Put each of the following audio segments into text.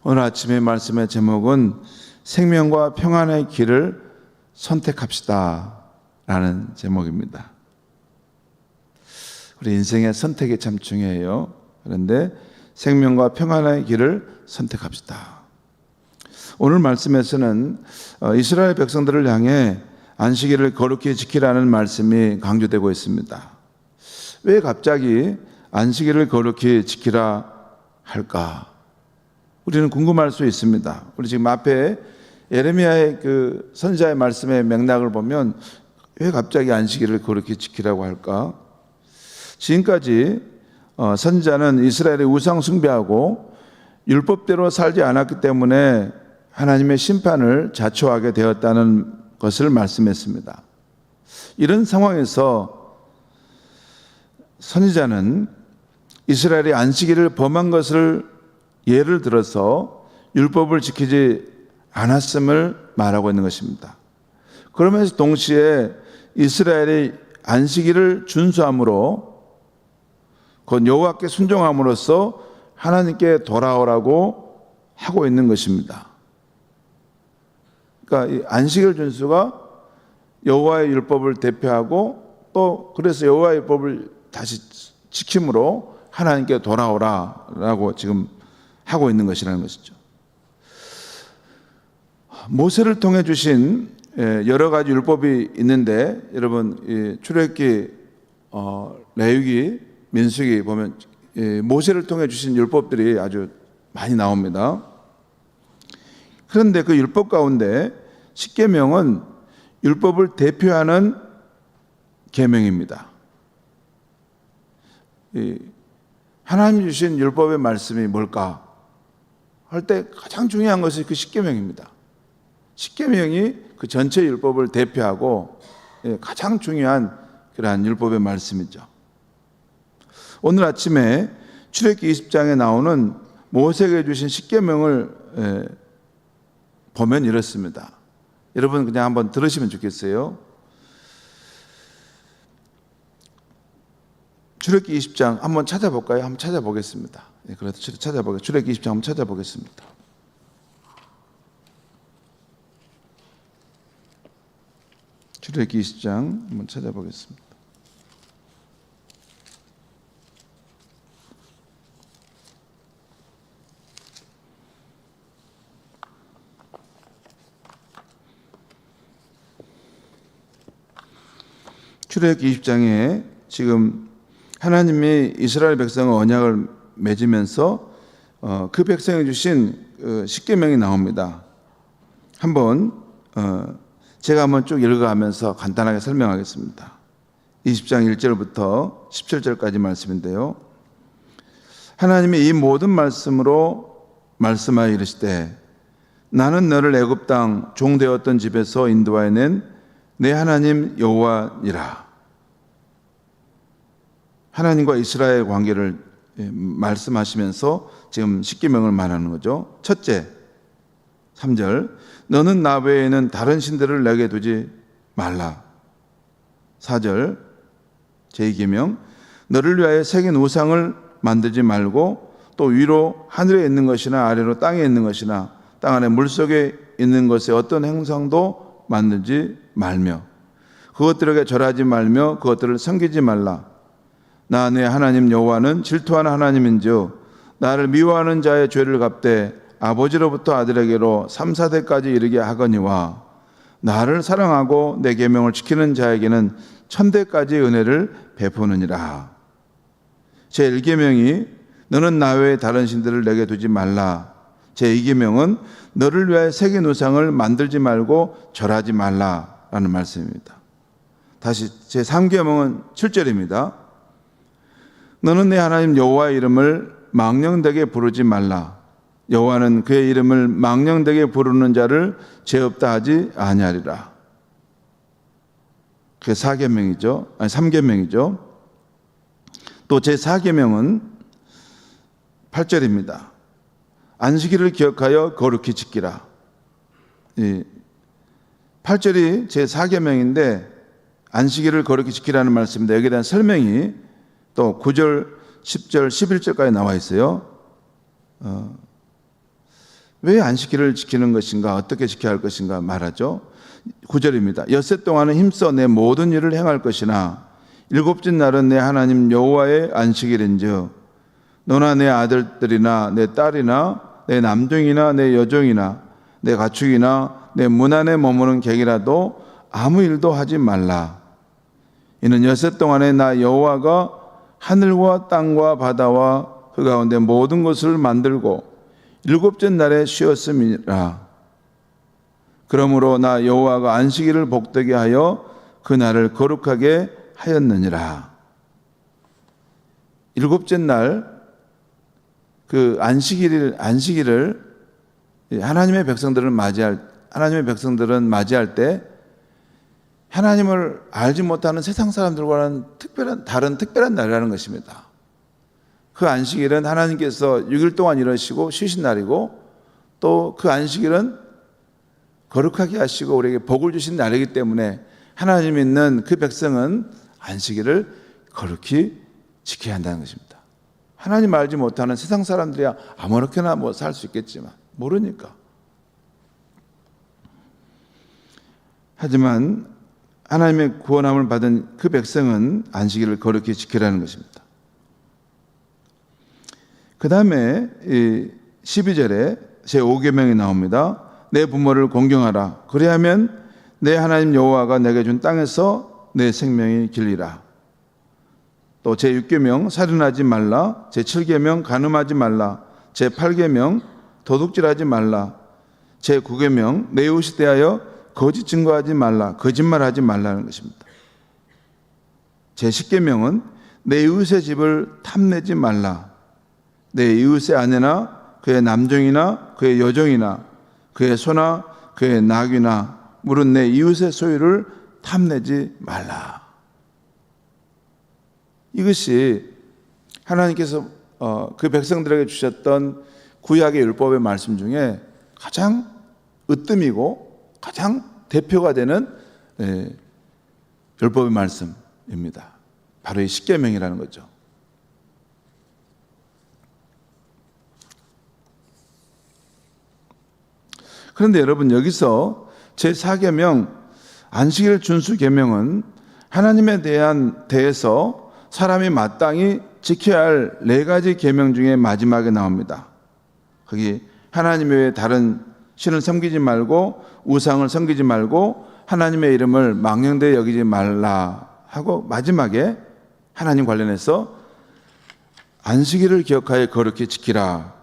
오늘 아침의 말씀의 제목은 생명과 평안의 길을 선택합시다 라는 제목입니다. 우리 인생의 선택이 참 중요해요. 그런데 생명과 평안의 길을 선택합시다. 오늘 말씀에서는 이스라엘 백성들을 향해 안식일을 거룩히 지키라는 말씀이 강조되고 있습니다. 왜 갑자기 안식일을 거룩히 지키라 할까? 우리는 궁금할 수 있습니다. 우리 지금 앞에 예레미야의 그 선지자의 말씀의 맥락을 보면 왜 갑자기 안식일을 거룩히 지키라고 할까? 지금까지 선지자는 이스라엘의 우상 숭배하고 율법대로 살지 않았기 때문에 하나님의 심판을 자초하게 되었다는 것을 말씀했습니다. 이런 상황에서 선지자는 이스라엘이 안식일을 범한 것을 예를 들어서 율법을 지키지 않았음을 말하고 있는 것입니다. 그러면서 동시에 이스라엘이 안식일을 준수함으로 곧 여호와께 순종함으로써 하나님께 돌아오라고 하고 있는 것입니다. 그러니까 이 안식일 준수가 여호와의 율법을 대표하고 또 그래서 여호와의 율법을 다시 지킴으로 하나님께 돌아오라라고 지금 하고 있는 것이라는 것이죠. 모세를 통해 주신 여러 가지 율법이 있는데 여러분 출애굽기, 레위기, 민수기 보면 모세를 통해 주신 율법들이 아주 많이 나옵니다. 그런데 그 율법 가운데 십계명은 율법을 대표하는 계명입니다. 하나님 주신 율법의 말씀이 뭘까 할 때 가장 중요한 것이 그 십계명입니다. 십계명이 그 전체 율법을 대표하고 가장 중요한 그러한 율법의 말씀이죠. 오늘 아침에 출애굽기 20장에 나오는 모세에게 주신 십계명을 보면 이렇습니다. 여러분 그냥 한번 들으시면 좋겠어요. 출애굽기 20장 한번 찾아볼까요? 한번 찾아보겠습니다. 그래도 찾아보겠습니다. 출애굽기 20장 한번 찾아보겠습니다. 출애굽기 20장 한번 찾아보겠습니다. 출애굽기 20장에 지금 하나님이 이스라엘 백성과 언약을 맺으면서 그 백성이 주신 십계명이 나옵니다. 한번 제가 한번 쭉 읽어가면서 간단하게 설명하겠습니다. 20장 1절부터 17절까지 말씀인데요. 하나님이 이 모든 말씀으로 말씀하여 이르시되 나는 너를 애굽 땅 종되었던 집에서 인도하여 낸 내 하나님 여호와니라. 하나님과 이스라엘 관계를 말씀하시면서 지금 십계명을 말하는 거죠. 첫째, 3절 너는 나 외에는 다른 신들을 내게 두지 말라. 4절 제2계명 너를 위하여 새긴 우상을 만들지 말고 또 위로 하늘에 있는 것이나 아래로 땅에 있는 것이나 땅 안에 물속에 있는 것의 어떤 행상도 만들지 말며 그것들에게 절하지 말며 그것들을 섬기지 말라. 나 내 하나님 여호와는 질투하는 하나님인즉 나를 미워하는 자의 죄를 갚되 아버지로부터 아들에게로 3, 4대까지 이르게 하거니와 나를 사랑하고 내 계명을 지키는 자에게는 1000대까지 은혜를 베푸느니라. 제1계명이 너는 나 외에 다른 신들을 내게 두지 말라. 제2계명은 너를 위하여 새긴 우상을 만들지 말고 절하지 말라라는 말씀입니다. 다시 제3계명은 7절입니다. 너는 내 하나님 여호와의 이름을 망령되게 부르지 말라. 여호와는 그의 이름을 망령되게 부르는 자를 죄 없다 하지 아니하리라. 그게 4계명이죠. 아니 3계명이죠. 또 제4계명은 8절입니다. 안식일을 기억하여 거룩히 지키라. 8절이 제4계명인데 안식일을 거룩히 지키라는 말씀인데 여기에 대한 설명이 또 9절, 10절, 11절까지 나와 있어요. 왜 안식일을 지키는 것인가, 어떻게 지켜야 할 것인가 말하죠. 9절입니다. 엿새 동안은 힘써 내 모든 일을 행할 것이나 일곱째 날은 내 하나님 여호와의 안식일인즉 너나 내 아들들이나 내 딸이나 내 남종이나 내 여종이나 내 가축이나 내 문 안에 머무는 객이라도 아무 일도 하지 말라. 이는 엿새 동안에 나 여호와가 하늘과 땅과 바다와 그 가운데 모든 것을 만들고 일곱째 날에 쉬었음이라. 그러므로 나 여호와가 안식일을 복되게 하여 그 날을 거룩하게 하였느니라. 일곱째 날 그 안식일을 하나님의 백성들은 맞이할 때 하나님을 알지 못하는 세상 사람들과는 다른 특별한 날이라는 것입니다. 그 안식일은 하나님께서 6일 동안 일하시고 쉬신 날이고 또 그 안식일은 거룩하게 하시고 우리에게 복을 주신 날이기 때문에 하나님 믿는 그 백성은 안식일을 거룩히 지켜야 한다는 것입니다. 하나님 알지 못하는 세상 사람들이야 아무렇게나 살 수 있겠지만 모르니까. 하지만 하나님의 구원함을 받은 그 백성은 안식일을 거룩히 지키라는 것입니다. 그 다음에 12절에 제5계명이 나옵니다. 내 부모를 공경하라. 그리하면 내 하나님 여호와가 내게 준 땅에서 내 생명이 길리라. 또 제6계명 살인하지 말라. 제7계명 간음하지 말라. 제8계명 도둑질하지 말라. 제9계명 내 이웃에 대하여 거짓 증거하지 말라. 거짓말하지 말라는 것입니다. 제10계명은 내 이웃의 집을 탐내지 말라. 내 이웃의 아내나 그의 남종이나 그의 여종이나 그의 소나 그의 낙이나 물은 내 이웃의 소유를 탐내지 말라. 이것이 하나님께서 그 백성들에게 주셨던 구약의 율법의 말씀 중에 가장 으뜸이고 가장 대표가 되는 율법의 말씀입니다. 바로 이 십계명이라는 거죠. 그런데 여러분 여기서 제4계명 안식일 준수 계명은 하나님에 대해서 사람이 마땅히 지켜야 할 4가지 계명 중에 마지막에 나옵니다. 거기 하나님 외에 다른 신을 섬기지 말고 우상을 섬기지 말고 하나님의 이름을 망령되이 여기지 말라 하고 마지막에 하나님 관련해서 안식일을 기억하여 거룩히 지키라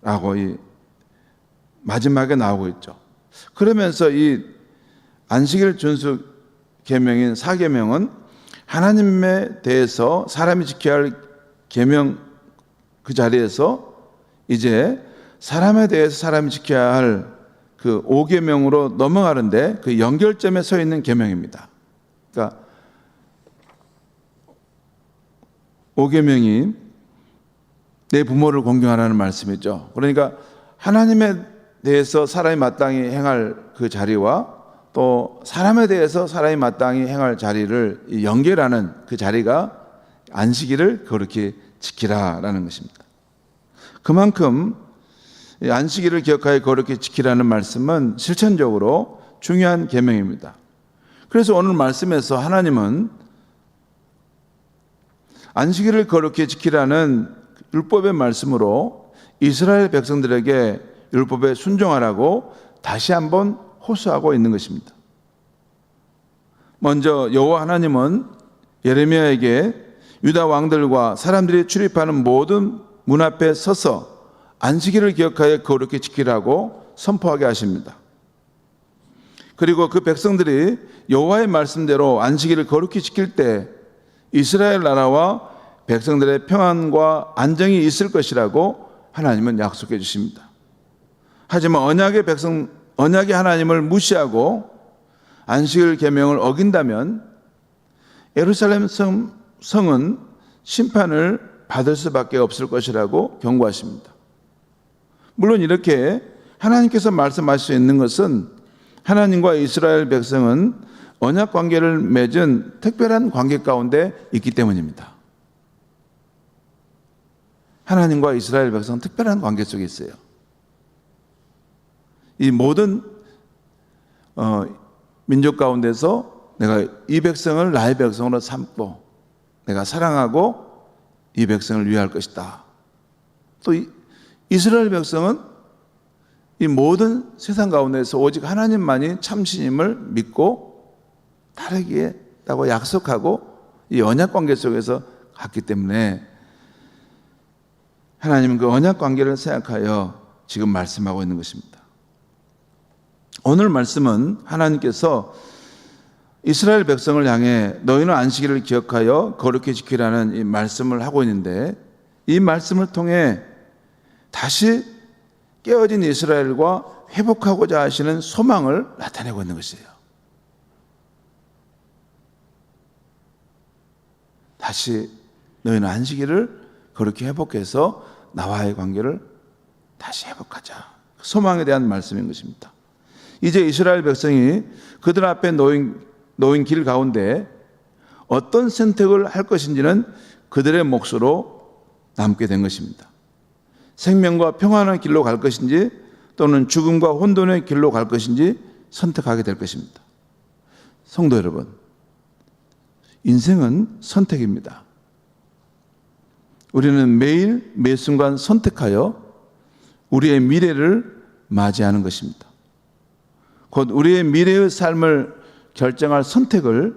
라고 이 마지막에 나오고 있죠. 그러면서 이 안식일 준수 계명인 4계명은 하나님에 대해서 사람이 지켜야 할 계명 그 자리에서 이제 사람에 대해서 사람이 지켜야 할 그 5계명으로 넘어가는데 그 연결점에 서 있는 계명입니다. 그러니까 5계명이 내 부모를 공경하라는 말씀이죠. 그러니까 하나님에 대해서 사람이 마땅히 행할 그 자리와 또 사람에 대해서 사람이 마땅히 행할 자리를 연결하는 그 자리가 안식일을 거룩히 지키라라는 것입니다. 그만큼 안식일을 기억하여 거룩히 지키라는 말씀은 실천적으로 중요한 계명입니다. 그래서 오늘 말씀에서 하나님은 안식일을 거룩히 지키라는 율법의 말씀으로 이스라엘 백성들에게 율법에 순종하라고 다시 한번 호소하고 있는 것입니다. 먼저 여호와 하나님은 예레미야에게 유다 왕들과 사람들이 출입하는 모든 문 앞에 서서 안식일을 기억하여 거룩히 지키라고 선포하게 하십니다. 그리고 그 백성들이 여호와의 말씀대로 안식일을 거룩히 지킬 때 이스라엘 나라와 백성들의 평안과 안정이 있을 것이라고 하나님은 약속해 주십니다. 하지만 언약의 하나님을 무시하고 안식일 계명을 어긴다면 예루살렘 성은 심판을 받을 수밖에 없을 것이라고 경고하십니다. 물론 이렇게 하나님께서 말씀하실 수 있는 것은 하나님과 이스라엘 백성은 언약 관계를 맺은 특별한 관계 가운데 있기 때문입니다. 하나님과 이스라엘 백성은 특별한 관계 속에 있어요. 이 모든 민족 가운데서 내가 이 백성을 나의 백성으로 삼고 내가 사랑하고 이 백성을 위할 것이다. 또 이스라엘 백성은 이 모든 세상 가운데서 오직 하나님만이 참신임을 믿고 따르겠다고 약속하고 이 언약 관계 속에서 갔기 때문에 하나님은 그 언약 관계를 생각하여 지금 말씀하고 있는 것입니다. 오늘 말씀은 하나님께서 이스라엘 백성을 향해 너희는 안식일을 기억하여 거룩히 지키라는 이 말씀을 하고 있는데, 이 말씀을 통해 다시 깨어진 이스라엘과 회복하고자 하시는 소망을 나타내고 있는 것이에요. 다시 너희는 안식일을 거룩히 회복해서 나와의 관계를 다시 회복하자. 소망에 대한 말씀인 것입니다. 이제 이스라엘 백성이 그들 앞에 놓인 길 가운데 어떤 선택을 할 것인지는 그들의 몫으로 남게 된 것입니다. 생명과 평안의 길로 갈 것인지 또는 죽음과 혼돈의 길로 갈 것인지 선택하게 될 것입니다. 성도 여러분, 인생은 선택입니다. 우리는 매일 매 순간 선택하여 우리의 미래를 맞이하는 것입니다. 곧 우리의 미래의 삶을 결정할 선택을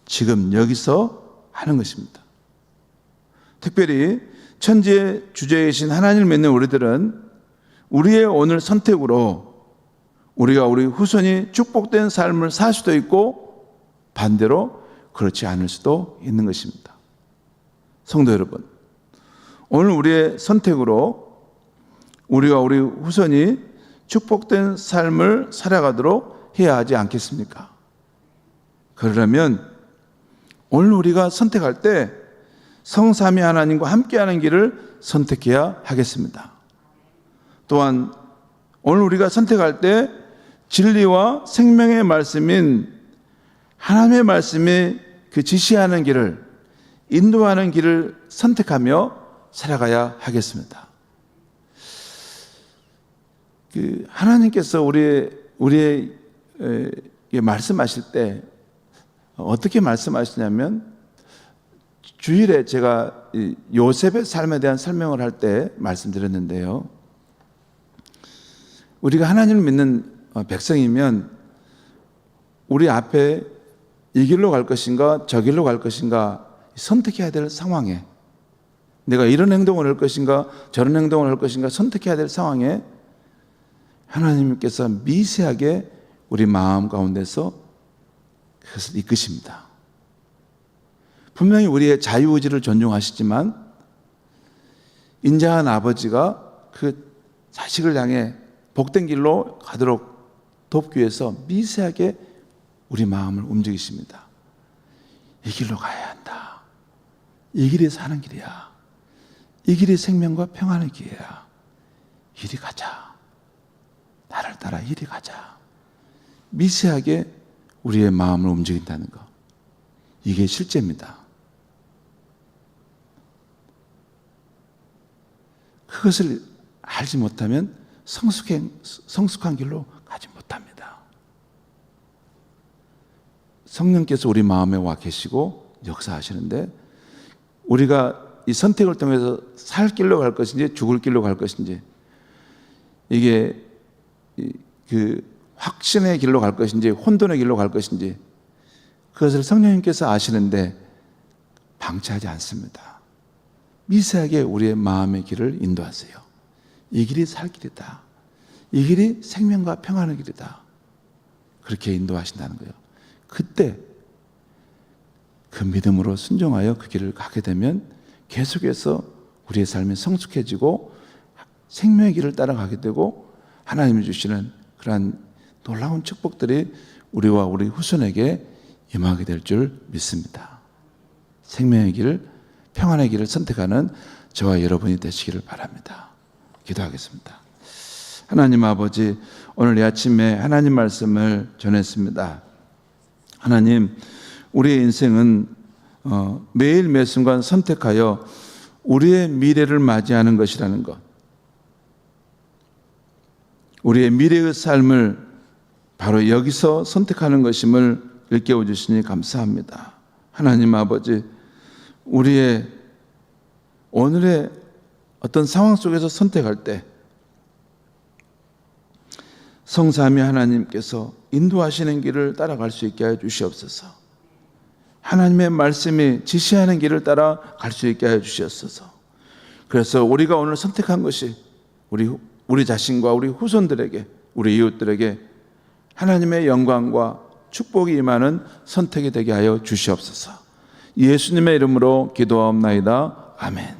지금 여기서 하는 것입니다. 특별히 천지의 주제이신 하나님을 믿는 우리들은 우리의 오늘 선택으로 우리가 우리 후손이 축복된 삶을 살 수도 있고 반대로 그렇지 않을 수도 있는 것입니다. 성도 여러분, 오늘 우리의 선택으로 우리와 우리 후손이 축복된 삶을 살아가도록 해야 하지 않겠습니까? 그러려면 오늘 우리가 선택할 때 성삼위 하나님과 함께하는 길을 선택해야 하겠습니다. 또한 오늘 우리가 선택할 때 진리와 생명의 말씀인 하나님의 말씀이 그 지시하는 길을, 인도하는 길을 선택하며 살아가야 하겠습니다. 하나님께서 우리의 말씀하실 때 어떻게 말씀하시냐면, 주일에 제가 요셉의 삶에 대한 설명을 할 때 말씀드렸는데요. 우리가 하나님을 믿는 백성이면 우리 앞에 이 길로 갈 것인가 저 길로 갈 것인가 선택해야 될 상황에, 내가 이런 행동을 할 것인가 저런 행동을 할 것인가 선택해야 될 상황에 하나님께서 미세하게 우리 마음 가운데서 그것을 이끄십니다. 분명히 우리의 자유의지를 존중하시지만 인자한 아버지가 그 자식을 향해 복된 길로 가도록 돕기 위해서 미세하게 우리 마음을 움직이십니다. 이 길로 가야 한다. 이 길이 사는 길이야. 이 길이 생명과 평안의 길이야. 이리 가자. 나를 따라 이리 가자. 미세하게 우리의 마음을 움직인다는 것, 이게 실제입니다. 그것을 알지 못하면 성숙한 길로 가지 못합니다. 성령께서 우리 마음에 와 계시고 역사하시는데, 우리가 이 선택을 통해서 살 길로 갈 것인지 죽을 길로 갈 것인지, 이게 그 확신의 길로 갈 것인지 혼돈의 길로 갈 것인지, 그것을 성령님께서 아시는데 방치하지 않습니다. 미세하게 우리의 마음의 길을 인도하세요. 이 길이 살 길이다. 이 길이 생명과 평안의 길이다. 그렇게 인도하신다는 거예요. 그때 그 믿음으로 순종하여 그 길을 가게 되면 계속해서 우리의 삶이 성숙해지고 생명의 길을 따라가게 되고 하나님이 주시는 그러한 놀라운 축복들이 우리와 우리 후손에게 임하게 될 줄 믿습니다. 생명의 길, 평안의 길을 선택하는 저와 여러분이 되시기를 바랍니다. 기도하겠습니다. 하나님 아버지, 오늘 이 아침에 하나님 말씀을 전했습니다. 하나님, 우리의 인생은 매일 매 순간 선택하여 우리의 미래를 맞이하는 것이라는 것, 우리의 미래의 삶을 바로 여기서 선택하는 것임을 일깨워 주시니 감사합니다. 하나님 아버지, 우리의 오늘의 어떤 상황 속에서 선택할 때 성삼위 하나님께서 인도하시는 길을 따라갈 수 있게 하여 주시옵소서. 하나님의 말씀이 지시하는 길을 따라갈 수 있게 하여 주시옵소서. 그래서 우리가 오늘 선택한 것이 우리 자신과 우리 후손들에게, 우리 이웃들에게 하나님의 영광과 축복이 임하는 선택이 되게 하여 주시옵소서. 예수님의 이름으로 기도하옵나이다. 아멘.